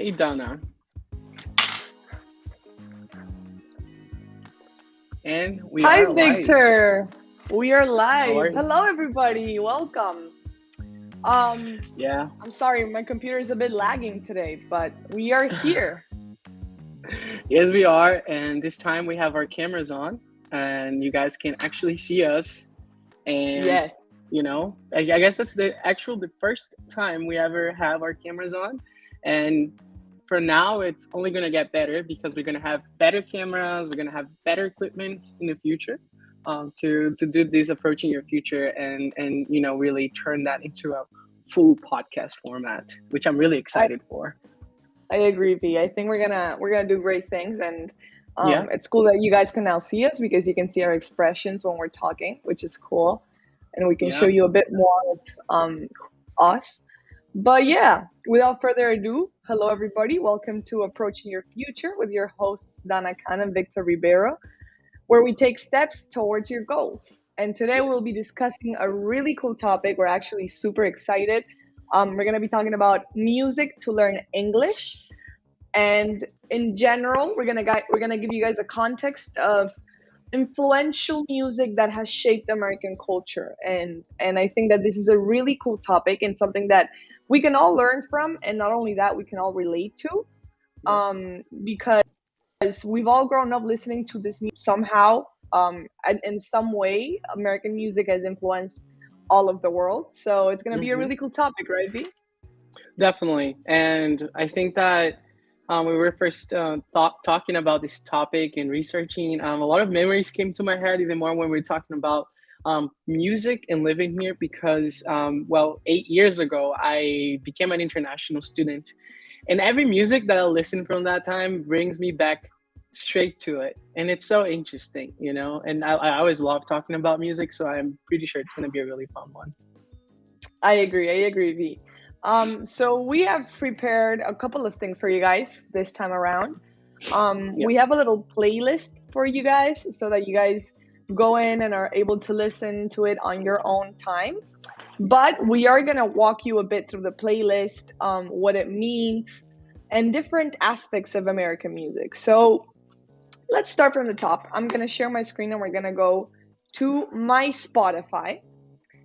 Hey, Donna. And we Hi, are live. Victor. We are How are live. you? Hello, everybody. Welcome. Um, Yeah. I'm sorry, my computer is a bit lagging today, but we are here. Yes, we are. And this time we have our cameras on, and you guys can actually see us. And, Yes, I guess that's the first time we ever have our cameras on. And for now, it's only going to get better because we're going to have better cameras. We're going to have better equipment in the future. To do this approaching your future and really turn that into a full podcast format, which I'm really I, excited for. I agree, V. I think we're gonna do great things, and Yeah, it's cool that you guys can now see us because you can see our expressions when we're talking, which is cool, and we can show yeah, you a bit more of us. But yeah, without further ado, hello everybody. Welcome to Approaching Your Future with your hosts Dana Khan and Victor Ribeiro, where we take steps towards your goals. And today we'll be yes, discussing a really cool topic. We're actually super excited. We're going to be talking about music to learn English, and in general, we're gonna give you guys a context of influential music that has shaped American culture. And I think that this is a really cool topic and something that we can all learn from, and not only that, we can all relate to. yeah, Because we've all grown up listening to this music somehow. And in some way, American music has influenced all of the world. So it's going to be a hmm really cool topic, right, V? definitely. And I think that when we were first talking about this topic and researching, a lot of memories came to my head, even more when we were talking about music and living here. Because, 8 years ago, I became an international student. And every music that I listen from that time brings me back straight to it. And it's so interesting. And I always love talking about music, so I'm pretty sure it's going to be a really fun one. I agree, V. So we have prepared a couple of things for you guys this time around. Yeah. We have a little playlist for you guys so that you guys go in and are able to listen to it on your own time. But we are going to walk you a bit through the playlist, what it means, and different aspects of American music. So let's start from the top. I'm going to share my screen and we're going to go to my Spotify.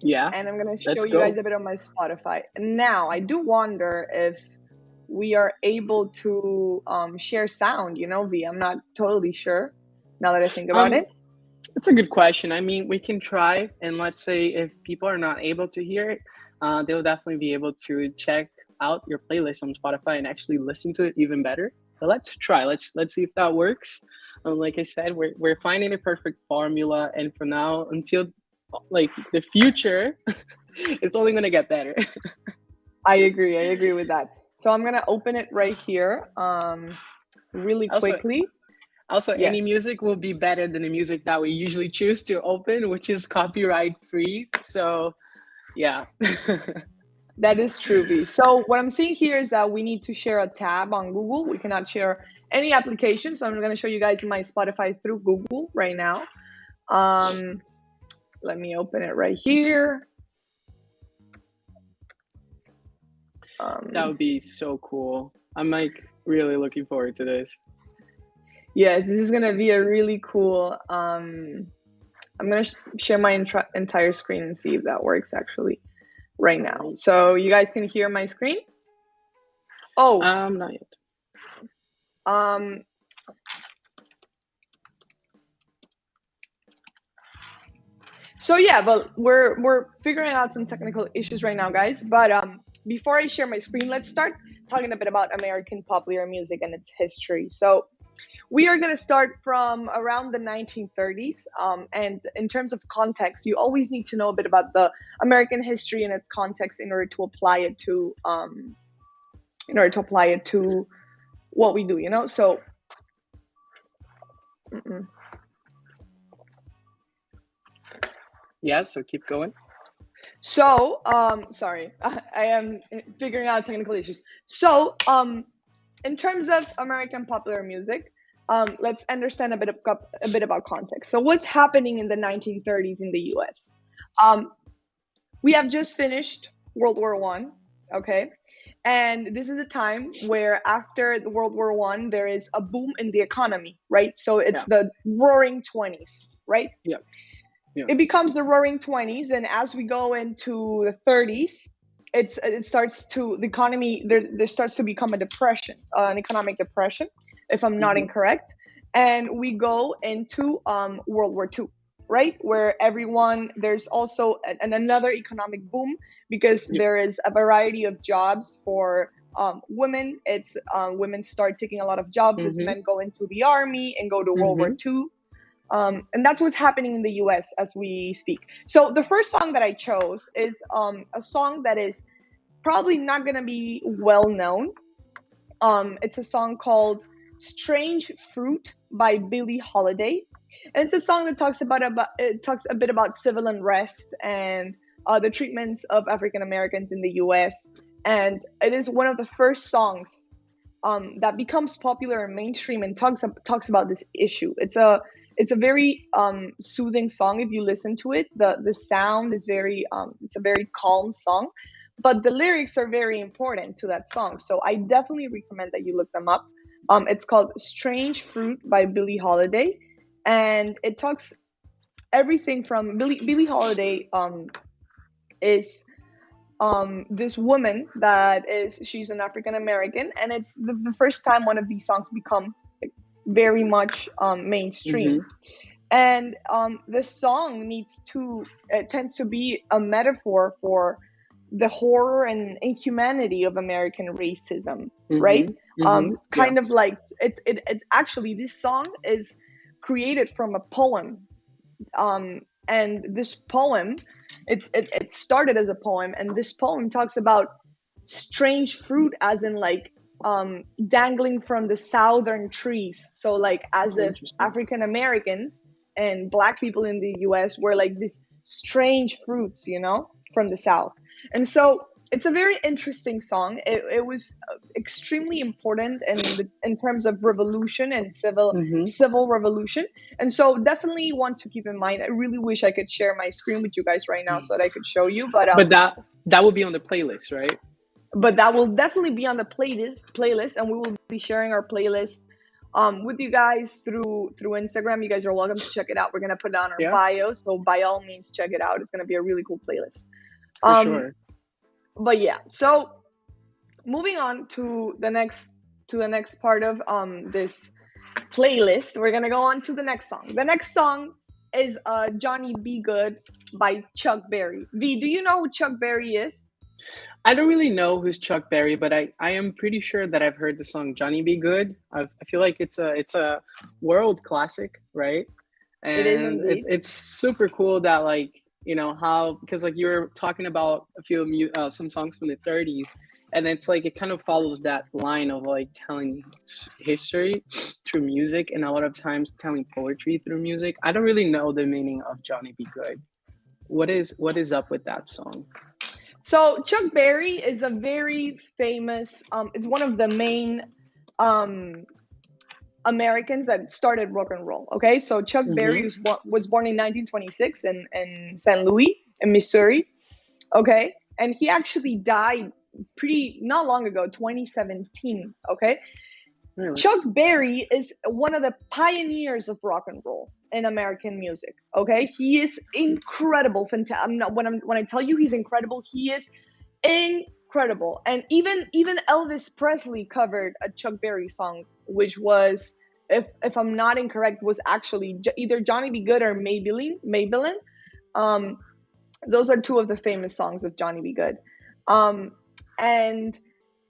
Yeah. And I'm going to show Let's you guys go. a bit on my Spotify. Now, I do wonder if we are able to share sound, V. I'm not totally sure now that I think about Um, it. it's a good question. I mean, we can try, and let's say if people are not able to hear it, they'll definitely be able to check out your playlist on Spotify and actually listen to it even better. But let's try. Let's see if that works. Like I said, we're finding a perfect formula, and from now until like the future, it's only gonna get better. I agree. I agree with that. So I'm going to open it right here really also, quickly. also, any Yes, music will be better than the music that we usually choose to open, which is copyright free. So yeah. that is true, V. So what I'm seeing here is that we need to share a tab on Google. We cannot share any application. So I'm going to show you guys my Spotify through Google right now. Um, Let me open it right here. That would be so cool. I'm like really looking forward to this. Yes, this is gonna be a really cool. I'm gonna share my entire screen and see if that works actually right now. Right. So you guys can hear my screen. Oh, Not yet. um, so yeah, but we're figuring out some technical issues right now, guys. But before I share my screen, let's start talking a bit about American popular music and its history. So we are going to start from around the 1930s. And in terms of context, you always need to know a bit about the American history and its context in order to apply it to what we do. So. Mm-mm. Yeah, so keep going. So, sorry, I am figuring out technical issues. So, in terms of American popular music, let's understand a bit about context. So, what's happening in the 1930s in the U.S.? We have just finished World War I, okay, And this is a time where after the World War One, there is a boom in the economy, right? So it's Yeah. the Roaring Twenties, right? Yeah. Yeah. It becomes the Roaring Twenties, and as we go into the 30s, it starts to the economy there starts to become a depression, an economic depression, if I'm not Hmm. incorrect, and we go into World War Two, right, where everyone there's also another economic boom because Yeah. there is a variety of jobs for women. It's women start taking a lot of jobs as Hmm. men go into the army and go to World War Hmm. Two, and that's what's happening in the US as we speak. So the first song that I chose is a song that is probably not going to be well known. It's a song called Strange Fruit by Billie Holiday. And it's a song that talks it talks a bit about civil unrest and the treatments of African Americans in the US. And it is one of the first songs that becomes popular and mainstream and talks about this issue. It's a very soothing song if you listen to it. The sound is very it's a very calm song, but the lyrics are very important to that song. So I definitely recommend that you look them up. It's called "Strange Fruit" by Billie Holiday, and it talks everything from Billie Holiday is this woman that is she's an African American, and it's the first time one of these songs become very much Hmm. mainstream. And the song needs to it tends to be a metaphor for the horror and inhumanity of American racism, right? Hmm. Hmm. Yeah. Kind of like it actually this song is created from a poem, and this poem it started as a poem, and this poem talks about strange fruit as in like dangling from the southern trees, so like as So if interesting. African Americans and black people in the US were like these strange fruits, from the south. And so it's a very interesting song. It was extremely important in terms of revolution and Hmm. civil revolution. And so definitely want to keep in mind. I really wish I could share my screen with you guys right now so that I could show you, But that would be on the playlist, right? but that will definitely be on the playlist, and we will be sharing our playlist with you guys through Instagram. You guys are welcome to check it out. We're gonna put it on our Yeah, bio, so by all means check it out. It's gonna be a really cool playlist. for Um, sure. but yeah, so moving on to the next part of this playlist, we're gonna go on to the next song. The next song is Johnny Be Good by Chuck Berry. V, do you know who Chuck Berry is? I don't really know who's Chuck Berry, but I am pretty sure that I've heard the song "Johnny Be Good." I feel like it's a world classic, right? It is And it's indeed. it's super cool that, like, how, because like you were talking about a few some songs from the 30s, and it's like it kind of follows that line of like telling history through music, and a lot of times telling poetry through music. I don't really know the meaning of Johnny Be Good. What is up with that song? So Chuck Berry is a very famous. Is one of the main um, Americans that started rock and roll. Okay, so Chuck Berry Mm-hmm. was born in 1926 in St. Louis, in Missouri. Okay, and he actually died pretty not long ago, 2017. Okay, Really? Chuck Berry is one of the pioneers of rock and roll in American music. Okay, he is incredible. Fantastic. When I tell you he's incredible, he is incredible. And even Elvis Presley covered a Chuck Berry song, which was, if I'm not incorrect, was actually either Johnny B. Good or Maybelline. Um, those are two of the famous songs of Johnny B. Good. And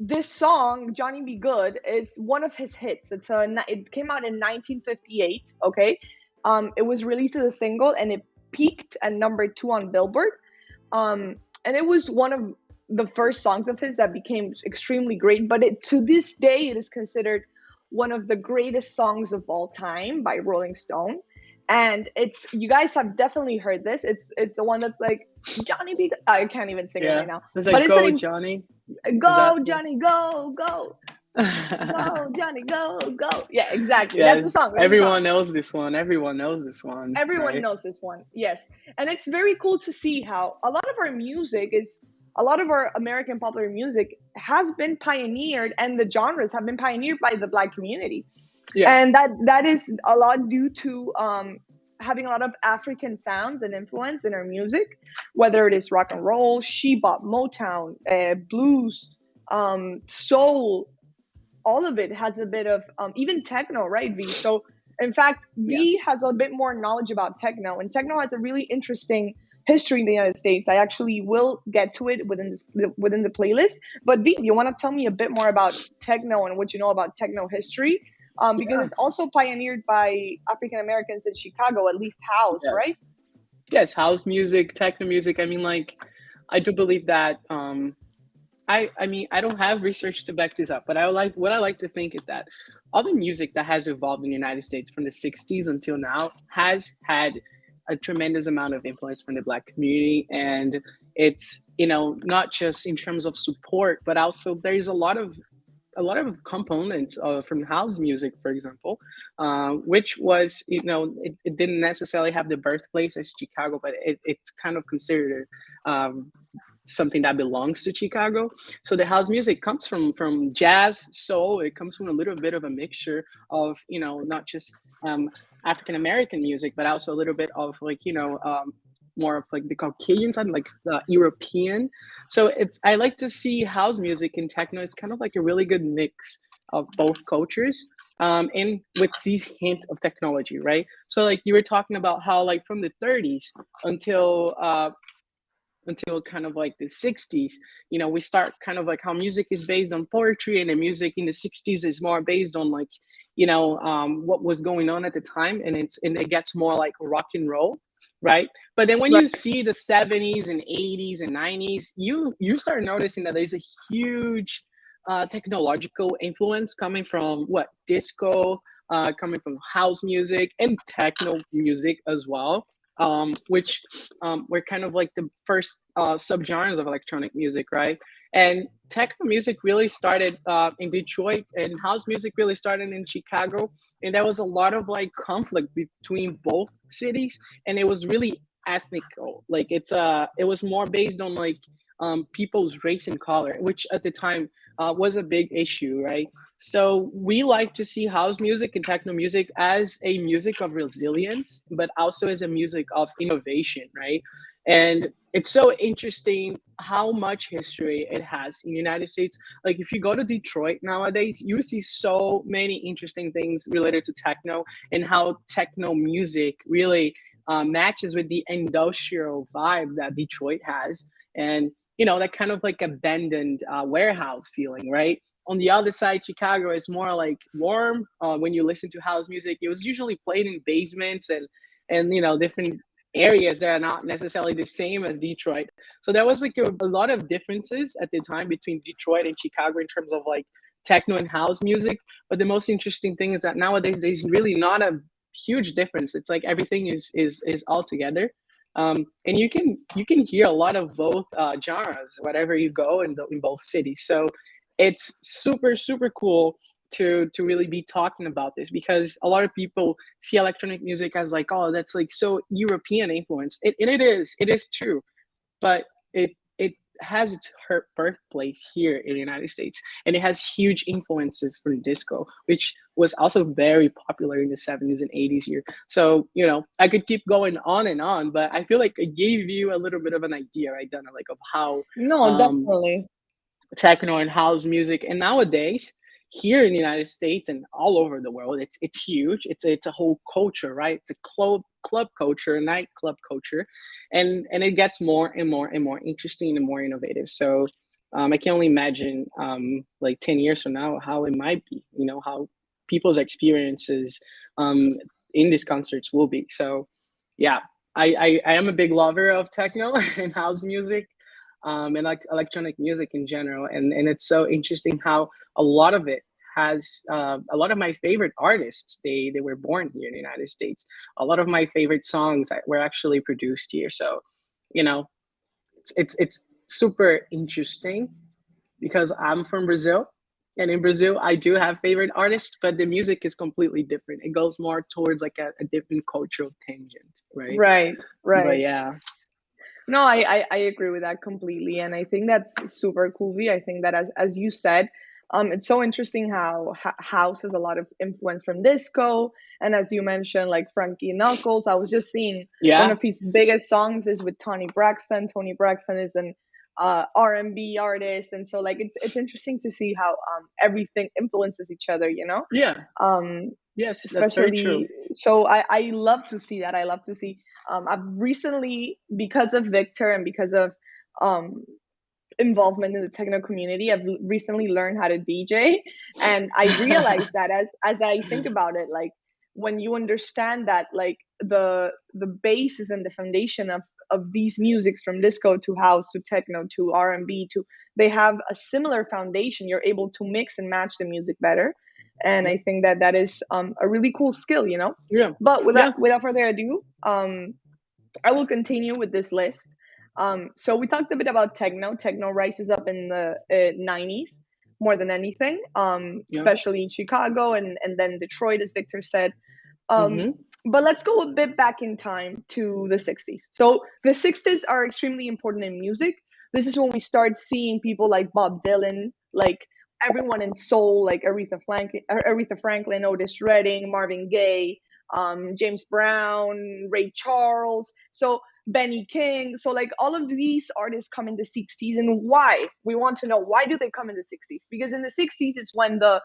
this song, Johnny B. Good, is one of his hits. It came out in 1958. Okay, it was released as a single and it peaked at number 2 on Billboard. And it was one of the first songs of his that became extremely great. But to this day, it is considered one of the greatest songs of all time by Rolling Stone. And it's you guys have definitely heard this. It's the one that's like Johnny B. I can't even sing it right Yeah. now, It's but like it's "Go an Johnny." Is that go Johnny go Johnny go. Yeah, exactly. That's the Yes, song. That's the song. everyone knows this one. Everyone knows this one, Everyone right? knows this one. Yes, and it's very cool to see how a lot of our American popular music has been pioneered, and the genres have been pioneered by the Black community, Yeah. and that is a lot due to having a lot of African sounds and influence in our music, whether it is rock and roll, bebop, Motown, blues, soul. All of it has a bit of even techno, right, V? So in fact, Yeah. V has a bit more knowledge about techno, and techno has a really interesting history in the United States. I actually will get to it within the playlist. But V, you want to tell me a bit more about techno and what you know about techno history? Because Yeah. it's also pioneered by African Americans in Chicago, at least house, right? Yes. Yes. House music, techno music. I mean, like, I do believe that. I mean, I don't have research to back this up, but what I like to think is that all the music that has evolved in the United States from the '60s until now has had a tremendous amount of influence from the Black community, and it's, not just in terms of support, but also there's a lot of components from house music, for example, which was, it didn't necessarily have the birthplace as Chicago, but it's kind of considered um, something that belongs to Chicago. So the house music comes from jazz, soul. It comes from a little bit of a mixture of, not just African American music, but also a little bit of, like, more of like the Caucasian side, like the European. So I like to see house music and techno is kind of like a really good mix of both cultures. And with these hint of technology, right? So like you were talking about how, like, from the 30s until kind of like the 60s, we start kind of like how music is based on poetry, and the music in the 60s is more based on, like, what was going on at the time, and it gets more like rock and roll, right? But then when Right. you see the 70s and 80s and 90s, you start noticing that there's a huge technological influence coming from what disco, coming from house music and techno music as well, which were kind of like the first subgenres of electronic music, right? And techno music really started in Detroit, and house music really started in Chicago. And there was a lot of like conflict between both cities, and it was really ethnical. Like it was more based on like people's race and color, which at the time was a big issue, right? So we like to see house music and techno music as a music of resilience, but also as a music of innovation, right? And it's so interesting how much history it has in the United States. Like if you go to Detroit nowadays, you see so many interesting things related to techno, and how techno music really matches with the industrial vibe that Detroit has. And that kind of like abandoned warehouse feeling, right? On the other side, Chicago is more like warm. When you listen to house music, it was usually played in basements and different areas that are not necessarily the same as Detroit. So there was like a lot of differences at the time between Detroit and Chicago in terms of like techno and house music. But the most interesting thing is that nowadays there's really not a huge difference. It's like everything is all together. And you can hear a lot of both genres wherever you go in both cities. So it's super super cool to really be talking about this, because a lot of people see electronic music as like, oh, that's like so European influenced. It is true, but it has its birthplace here in the United States, and it has huge influences from disco, which was also very popular in the 70s and 80s here. So I could keep going on and on, but I feel like I gave you a little bit of an idea, right, Donna, like of how No, um, definitely. techno and house music. And nowadays, here in the United States and all over the world, it's huge. It's a whole culture, right? It's a club culture, a nightclub culture, and it gets more and more and more interesting and more innovative. So I can only imagine like 10 years from now how it might be. How people's experiences in these concerts will be. So yeah, I am a big lover of techno and house music, and like electronic music in general. And it's so interesting how a lot of it has a lot of my favorite artists. They were born here in the United States. A lot of my favorite songs were actually produced here. So, you know, it's super interesting because I'm from Brazil. And in Brazil, I do have favorite artists, but the music is completely different. It goes more towards like a different cultural tangent, right? Right, But right. yeah, No, I agree with that completely, and I think that's super cool. V. I think that as you said, it's so interesting how house has a lot of influence from disco, and as you mentioned, like Frankie Knuckles. I was just seeing one Yeah, of his biggest songs is with Tony Braxton. Tony Braxton is an R&B artist, and so like it's interesting to see how everything influences each other. yeah, Um, yes, that's very true. Especially so I love to see that. I love to see I've recently, because of Victor and because of um involvement in the techno community, I've recently learned how to DJ, and I realized that as I think about it, like when you understand that like the basis and the foundation of these musics, from disco to house to techno to R&B, to they have a similar foundation, you're able to mix and match the music better. And Yeah, I think that that is a really cool skill. yeah, But yeah. without further ado, I will continue with this list. So we talked a bit about techno. Techno rises up in the 90s more than anything, Yeah. especially in Chicago and then Detroit, as Victor said. Um, Mm-hmm. but let's go a bit back in time to the 60s. So the 60s are extremely important in music. This is when we start seeing people like Bob Dylan, like everyone in soul, like Aretha Franklin, Otis Redding, Marvin Gaye, James Brown, Ray Charles. So Benny King. So like all of these artists come in the 60s, and why? We want to know, why do they come in the 60s? Because in the 60s is when the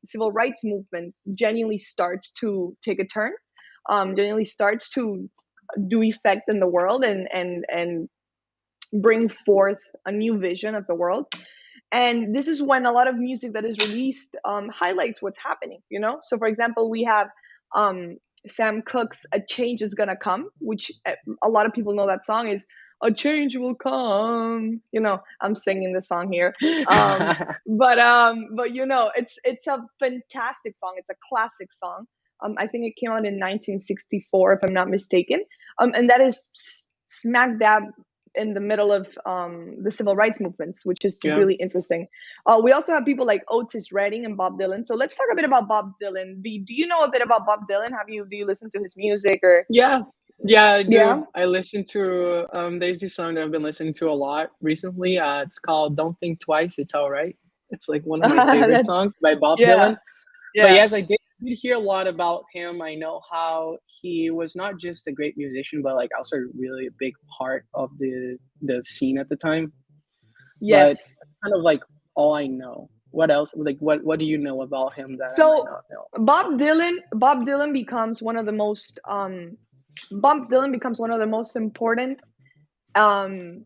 civil rights movement genuinely starts to take a turn, genuinely starts to do effect in the world, and bring forth a new vision of the world. And this is when a lot of music that is released highlights what's happening. So for example, we have um, Sam Cooke's "A Change Is Gonna Come," which a lot of people know that song is "A Change Will Come." I'm singing the song here. But it's a fantastic song. It's a classic song. I think it came out in 1964, if I'm not mistaken. And that is smack dab in the middle of the civil rights movements, which is Yeah. really interesting. We also have people like Otis Redding and Bob Dylan. So let's talk a bit about Bob Dylan. Do you know a bit about Bob Dylan? Do you listen to his music or? Yeah. Yeah, I Yeah. do. I listen to there's this song that I've been listening to a lot recently. It's called Don't Think Twice, It's All Right. It's like one of my favorite That's, songs by Bob yeah, Dylan. But yeah, yes, I did hear a lot about him. I know how he was not just a great musician, but like also really a big part of the scene at the time. yes. But that's kind of like all I know. What else? Like what do you know about him that I might So not know? Bob Dylan becomes one of the most important um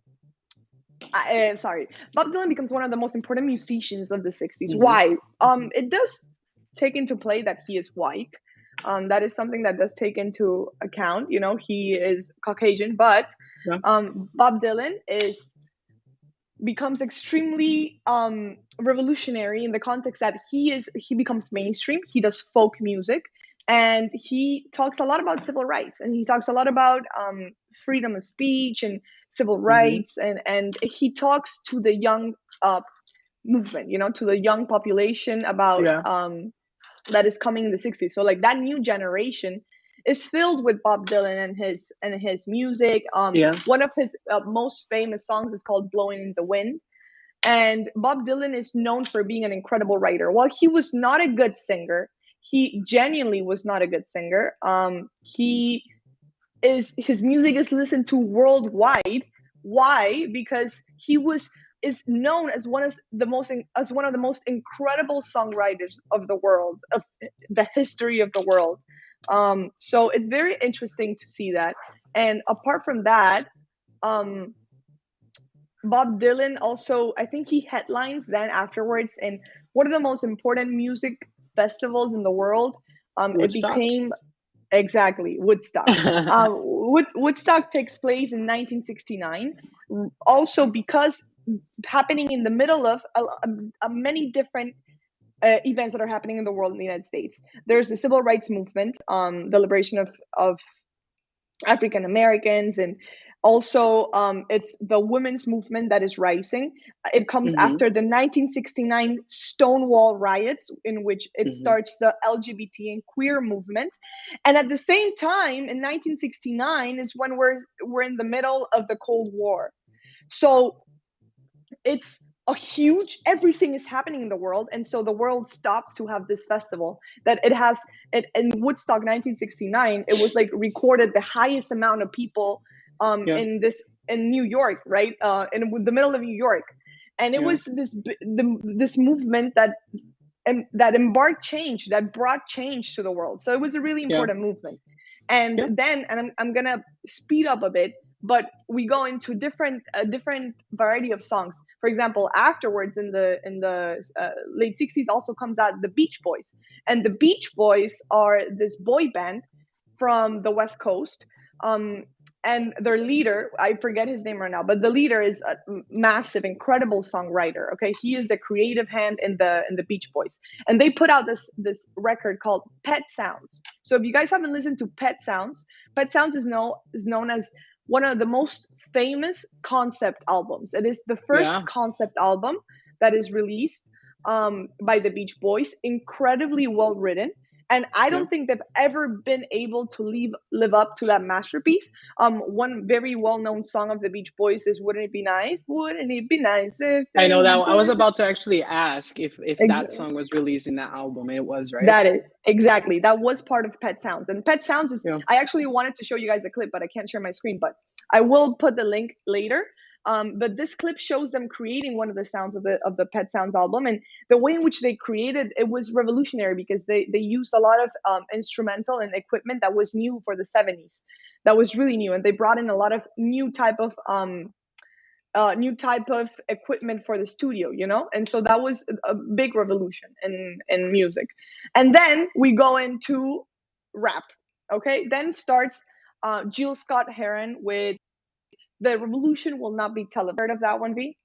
sorry, Bob Dylan becomes one of the most important musicians of the 60s. Hmm. Why? It does take into play that he is white. That is something that does take into account. He is Caucasian, but Yeah. Bob Dylan is becomes extremely revolutionary in the context that he becomes mainstream. He does folk music, and he talks a lot about civil rights, and he talks a lot about freedom of speech and civil Hmm. rights, and he talks to the young movement, to the young population about Yeah. that is coming in the 60s. So like that new generation is filled with Bob Dylan and his music. Yeah. One of his most famous songs is called "Blowing in the Wind." And Bob Dylan is known for being an incredible writer. While he was not a good singer, he genuinely was not a good singer. His music is listened to worldwide. Why? Because he is known as one of the most incredible songwriters of the world, of the history of the world. So it's very interesting to see that. And apart from that, um, Bob Dylan also, I think he headlines then afterwards in one of the most important music festivals in the world. It Woodstock. became exactly Woodstock. Woodstock takes place in 1969. Also, because happening in the middle of many different events that are happening in the world in the United States. There's the civil rights movement, the liberation of African Americans, and Also, it's the women's movement that is rising. It comes Mm-hmm. after the 1969 Stonewall riots, in which it Mm-hmm. starts the LGBT and queer movement. And at the same time, in 1969 is when we're in the middle of the Cold War. So it's a huge, everything is happening in the world, and so the world stops to have this festival that it has it in Woodstock 1969. It was like recorded the highest amount of people Yeah. in New York, right, in the middle of New York. And it Yeah. was this movement that, and that embarked change, that brought change to the world. So it was a really Yeah. important movement. And Yeah. then, and I'm gonna speed up a bit, but we go into a different variety of songs. For example, afterwards in the late 60s also comes out the Beach Boys, and the Beach Boys are this boy band from the West Coast. Um, and their leader, I forget his name right now, but the leader is a massive, incredible songwriter. Okay, he is the creative hand in the Beach Boys, and they put out this record called Pet Sounds. So if you guys haven't listened to Pet Sounds, Pet Sounds is known as one of the most famous concept albums. It is the first Yeah. concept album that is released by the Beach Boys. Incredibly well written, and I Yeah. don't think they've ever been able to live up to that masterpiece. One very well known song of the Beach Boys is "Wouldn't It Be Nice? Wouldn't it be nice if I they know that I was would?" about to actually ask if that Ex- song was released in that album, and it was, right? that is exactly, that was part of Pet Sounds, and Pet Sounds is. Yeah. I actually wanted to show you guys a clip, but I can't share my screen. But I will put the link later. But this clip shows them creating one of the sounds of the Pet Sounds album, and the way in which they created it was revolutionary because they used a lot of instrumental and equipment that was new for the 70s, that was really new, and they brought in a lot of new type of equipment for the studio, and so that was a big revolution in music. And then we go into rap. Okay, then starts Jill Scott Heron with "The Revolution Will Not Be Televised." Heard of that one, V?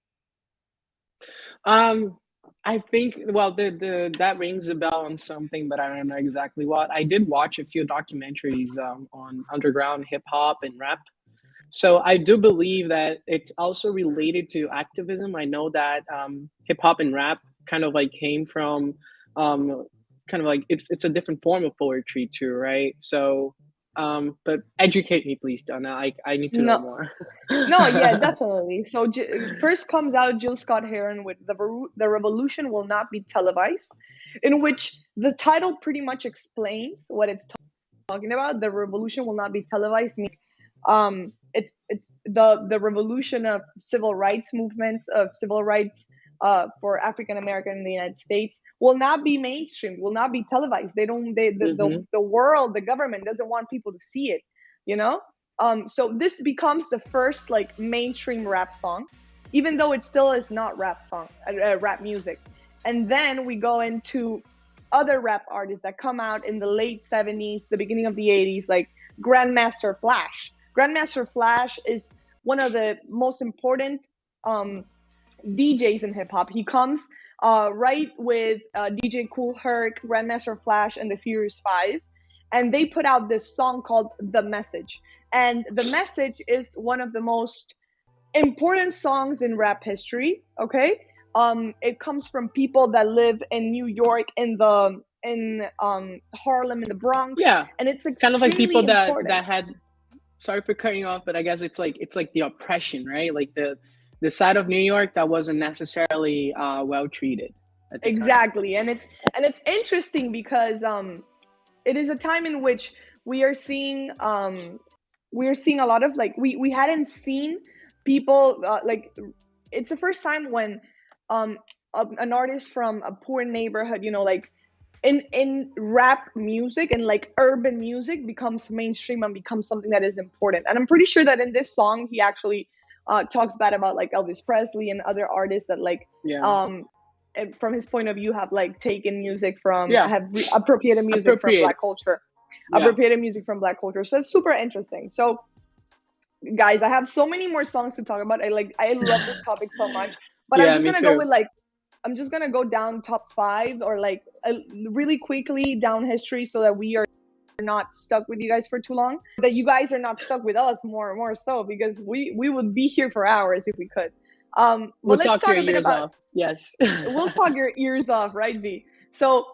Um, I think, well, the that rings a bell on something, but I don't know exactly what. I did watch a few documentaries on underground hip hop and rap. So I do believe that it's also related to activism. I know that hip hop and rap kind of like came from um, kind of like it's a different form of poetry too, right? So, but educate me, please, Donna. I need to know No, more. no, yeah, definitely. So first comes out Jill Scott Heron with "The Revolution Will Not Be Televised," in which the title pretty much explains what it's talking about. The revolution will not be televised means it's the revolution of civil rights movements, of civil rights for African American in the United States will not be mainstreamed, will not be televised. They don't they Hmm. the world, the government doesn't want people to see it, you know? So this becomes the first like mainstream rap song, even though it still is not rap music. And then we go into other rap artists that come out in the late 70s, the beginning of the 80s, like Grandmaster Flash. Grandmaster Flash is one of the most important um, DJs in hip hop. He comes right with DJ Cool Herc, Grandmaster Flash, and the Furious Five, and they put out this song called "The Message." And "The Message" is one of the most important songs in rap history. Okay, it comes from people that live in New York, in Harlem, in the Bronx, Yeah, and it's kind of like extremely people important. that had. Sorry for cutting you off, but I guess it's like the oppression, right? Like the side of New York that wasn't necessarily well treated at the time. Exactly, and it's interesting because it is a time in which we are seeing a lot of like we hadn't seen people like it's the first time when an artist from a poor neighborhood, like in rap music and like urban music becomes mainstream and becomes something that is important. And I'm pretty sure that in this song he actually talks bad about like Elvis Presley and other artists that like Yeah, um and from his point of view have like taken music from yeah, have appropriated music from appropriate. black culture, Yeah, so it's super interesting. So guys, I have so many more songs to talk about. I love this topic so much, but I'm yeah, just me gonna go too. with like I'm just gonna go down top five or like really quickly down history so that we are not stuck with you guys for too long, that you guys are not stuck with us more so, because we would be here for hours if we could. We'll But let's talk your talk a bit ears about, off. Yes. we'll talk your ears off, right, V? So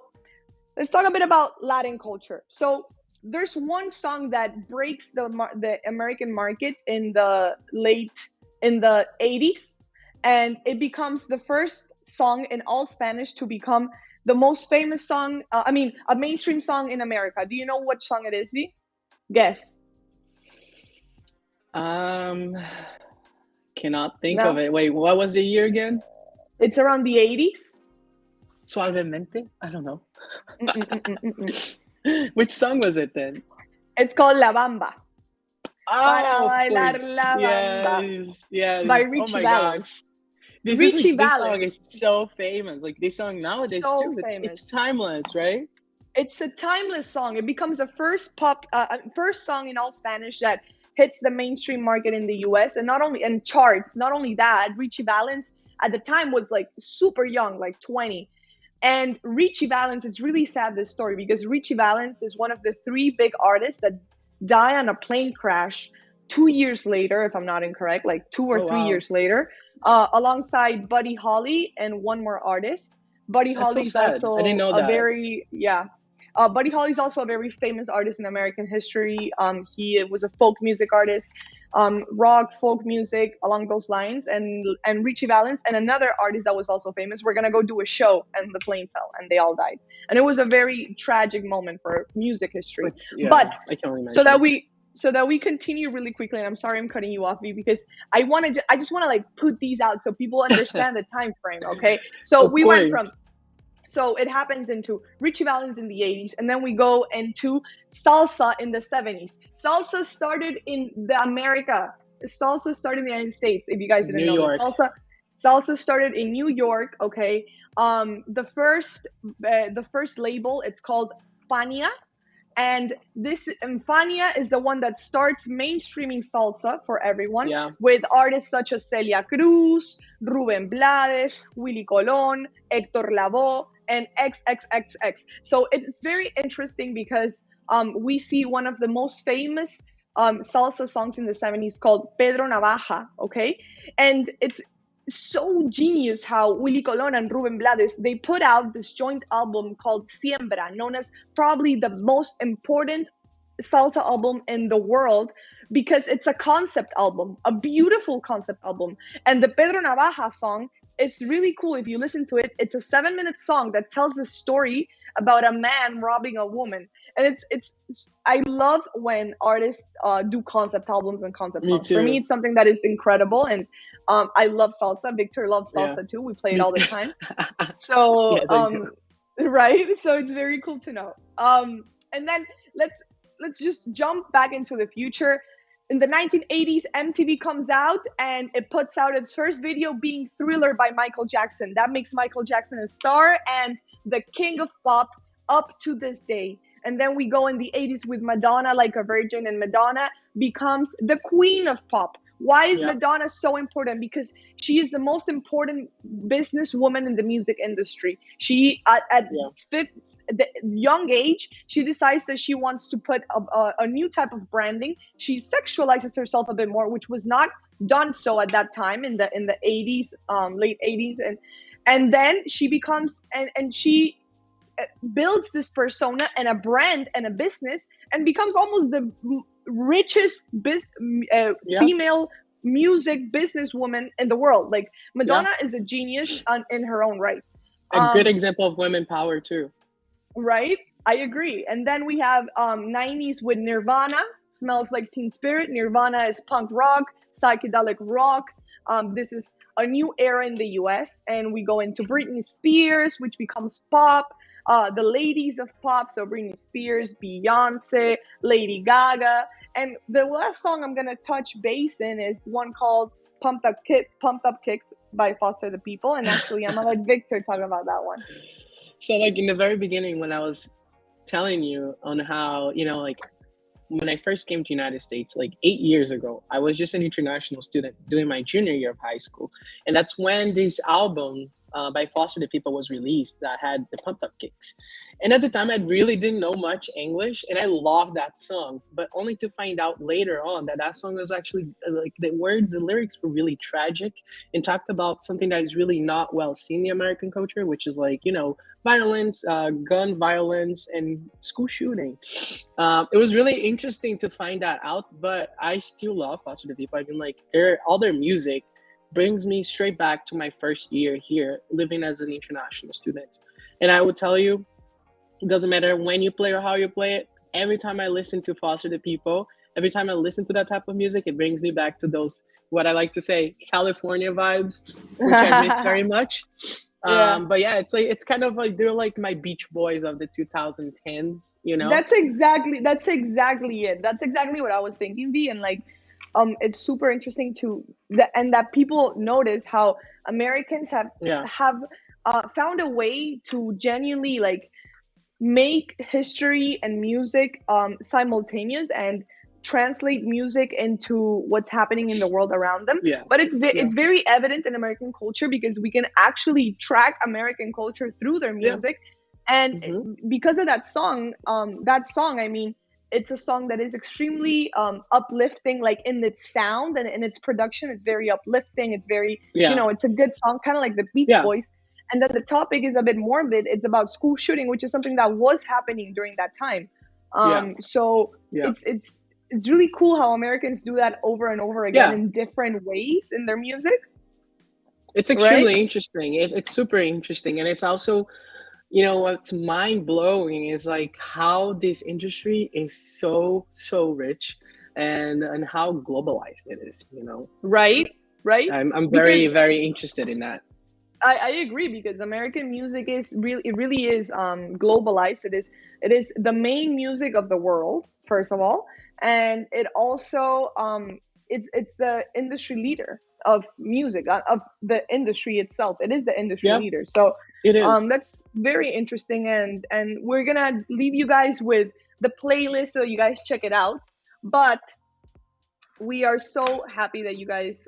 let's talk a bit about Latin culture. So there's one song that breaks the American market in the 80s, and it becomes the first song in all Spanish to become the most famous song. A mainstream song in America. Do you know what song it is, V? Guess. Um, cannot think of No, it. Wait, what was the year again? it's around the 80s. Suavemente? I don't know. Mm-mm-mm-mm-mm. Which song was it then? It's called La Bamba. Para Oh, of bailar course. la bamba Yes, by yes. Oh Richie my Valens. gosh. This is Richie like this song Valens, is so famous. Like this song nowadays so too. It's famous. timeless, right? It's a timeless song. It becomes the first song in all Spanish that hits the mainstream market in the U.S. and not only in charts. Not only that, Richie Valens at the time was like super young, like 20. And Richie Valens, it's really sad, this story, because Richie Valens is one of the three big artists that die on a plane crash 2 years later, if I'm not incorrect, like 2 or Oh 3 years wow. later, alongside Buddy Holly and one more artist. Buddy That's so Holly is sad. I didn't also know a that. very, yeah. Buddy Holly is also a very famous artist in American history. He was a folk music artist, rock, folk music, along those lines. And Richie Valens and another artist that was also famous were gonna go do a show, and the plane fell, and they all died. And it was a very tragic moment for music history. It's yeah, But I can only so that imagine. we so that we continue really quickly, and I'm sorry I'm cutting you off, V, because I just want to like put these out so people understand the time frame. Okay, so Of we went from, course. so it happens into Richie Valens in the 80s, and then we go into salsa in the 70s. Salsa started in the America. Salsa started in the United States. If you guys didn't New know this, York. salsa started in New York. Okay, the first label, it's called Fania, and this Fania is the one that starts mainstreaming salsa for everyone, Yeah. with artists such as Celia Cruz, Ruben Blades, Willy Colon, Hector Lavoe, and XXXX. So it's very interesting because we see one of the most famous salsa songs in the 70s called Pedro Navaja, okay? And it's so genius how Willy Colon and Ruben Blades, they put out this joint album called Siembra, known as probably the most important salsa album in the world, because it's a concept album, a beautiful concept album. And the Pedro Navaja song, it's really cool. If you listen to it, it's a 7-minute song that tells a story about a man robbing a woman. And it's I love when artists do concept albums and concept Me songs. For me, too. it's something that is incredible. And I love salsa. Victor loves Yeah. salsa too. We play it Me all the too. time. So Yes, I do. right, so it's very cool to know. And then let's just jump back into the future. In the 1980s, MTV comes out and it puts out its first video, being Thriller by Michael Jackson. That makes Michael Jackson a star and the king of pop up to this day. And then we go in the 80s with Madonna, Like a Virgin, and Madonna becomes the queen of pop. Why is Yeah. Madonna so important? Because she is the most important businesswoman in the music industry. She, at Yeah. the young age, she decides that she wants to put a new type of branding. She sexualizes herself a bit more, which was not done so at that time in the 80s, late 80s, and then she becomes, and she builds this persona and a brand and a business, and becomes almost the richest Yeah. female music businesswoman in the world. Like, Yeah. Madonna is a genius in her own right. A good Um, example of women power too. right? I agree. And then we have 90s with Nirvana, Smells Like Teen Spirit. Nirvana is punk rock, psychedelic rock. This is a new era in the US. And we go into Britney Spears, which becomes pop. The ladies of pop, so Britney Spears, Beyonce, Lady Gaga. And the last song I'm going to touch base in is one called Pumped Up Kicks by Foster the People. And actually, I'm going to let Victor talk about that one. So like in the very beginning when I was telling you on how, like when I first came to United States, like 8 years ago, I was just an international student doing my junior year of high school. And that's when this album by Foster the People was released that had the Pumped Up Kicks. And at the time, I really didn't know much English, and I loved that song, but only to find out later on that that song was actually like the words, the lyrics were really tragic and talked about something that is really not well seen in the American culture, which is like, violence, gun violence, and school shooting. It was really interesting to find that out, but I still love Foster the People. I mean, like, all their music brings me straight back to my first year here living as an international student. And I would tell you, it doesn't matter when you play or how you play it. Every time I listen to Foster the People, every time I listen to that type of music, it brings me back to those, what I like to say, California vibes, which I miss very much. Yeah. But yeah, it's kind of like they're like my Beach Boys of the 2010s, you know? That's exactly it. That's exactly what I was thinking, V. And like, it's super interesting and that people notice how Americans have Yeah, have found a way to genuinely like make history and music simultaneous and translate music into what's happening in the world around them. yeah, But yeah, it's very evident in American culture because we can actually track American culture through their yeah. music, and Hmm. because of that song, I mean, it's a song that is extremely uplifting, like in its sound and in its production. It's very uplifting. It's very, Yeah, it's a good song, kind of like the Beach yeah, Boys. And then the topic is a bit morbid. It's about school shooting, which is something that was happening during that time. yeah, So yeah, it's really cool how Americans do that over and over again yeah. in different ways in their music, It's right? extremely interesting. It's super interesting. And it's also, what's mind blowing is like how this industry is so rich and how globalized it is. Right, right. I'm very, Because very interested in that. I agree, because American music is really, it really is globalized. It is the main music of the world, first of all, and it also it's the industry leader of music, of the industry itself. It is the industry Yeah, leader. So it is. that's very interesting, and we're gonna leave you guys with the playlist so you guys check it out. But we are so happy that you guys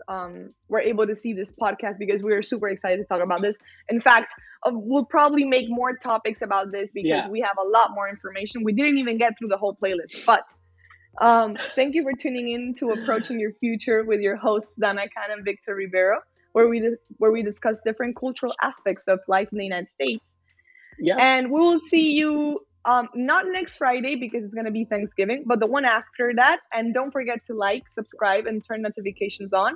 were able to see this podcast, because we are super excited to talk about this. In fact, we'll probably make more topics about this because Yeah. we have a lot more information. We didn't even get through the whole playlist, but thank you for tuning in to Approaching Your Future with your hosts Dana Khan and Victor Rivero, where we discuss different cultural aspects of life in the United States. Yeah. And we will see you not next Friday because it's going to be Thanksgiving, but the one after that. And don't forget to like, subscribe, and turn notifications on.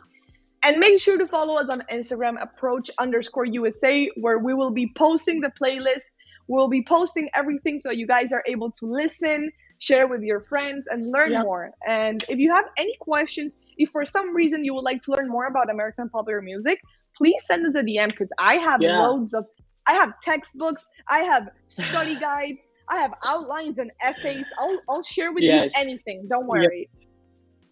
And make sure to follow us on Instagram, approach_USA, where we will be posting the playlist. We'll be posting everything so you guys are able to listen, share with your friends, and learn Yeah. more. And if you have any questions, if for some reason you would like to learn more about American popular music, please send us a DM, because Yeah. I have textbooks, I have study guides, I have outlines and essays. I'll share with you Yes. anything. Don't Yeah. worry.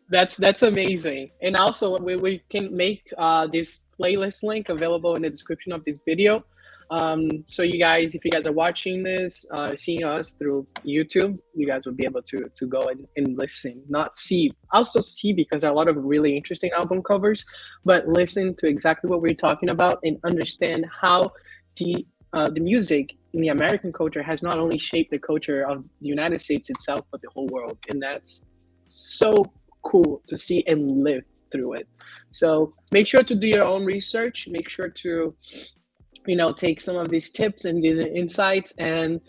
That's amazing. And also we can make this playlist link available in the description of this video. So you guys, if you guys are watching this, seeing us through YouTube, you guys will be able to go and listen, not see. Also see, because there are a lot of really interesting album covers, but listen to exactly what we're talking about and understand how the music in the American culture has not only shaped the culture of the United States itself, but the whole world. And that's so cool to see and live through it. So make sure to do your own research. Make sure to, take some of these tips and these insights and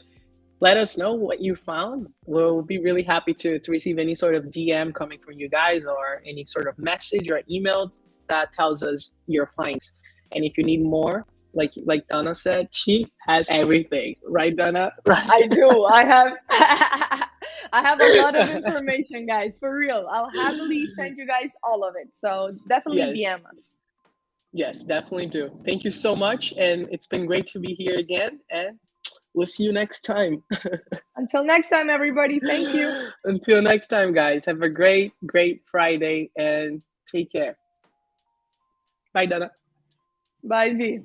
let us know what you found. We'll be really happy to receive any sort of DM coming from you guys, or any sort of message or email that tells us your finds. And if you need more, like Donna said, she has everything. Right, Donna? Right. I do. I have I have a lot of information, guys. For real. I'll happily send you guys all of it. So definitely Yes. DM us. Yes, definitely do. Thank you so much. And it's been great to be here again. And we'll see you next time. Until next time, everybody. Thank you. Until next time, guys. Have a great, great Friday and take care. Bye, Dana. Bye, V.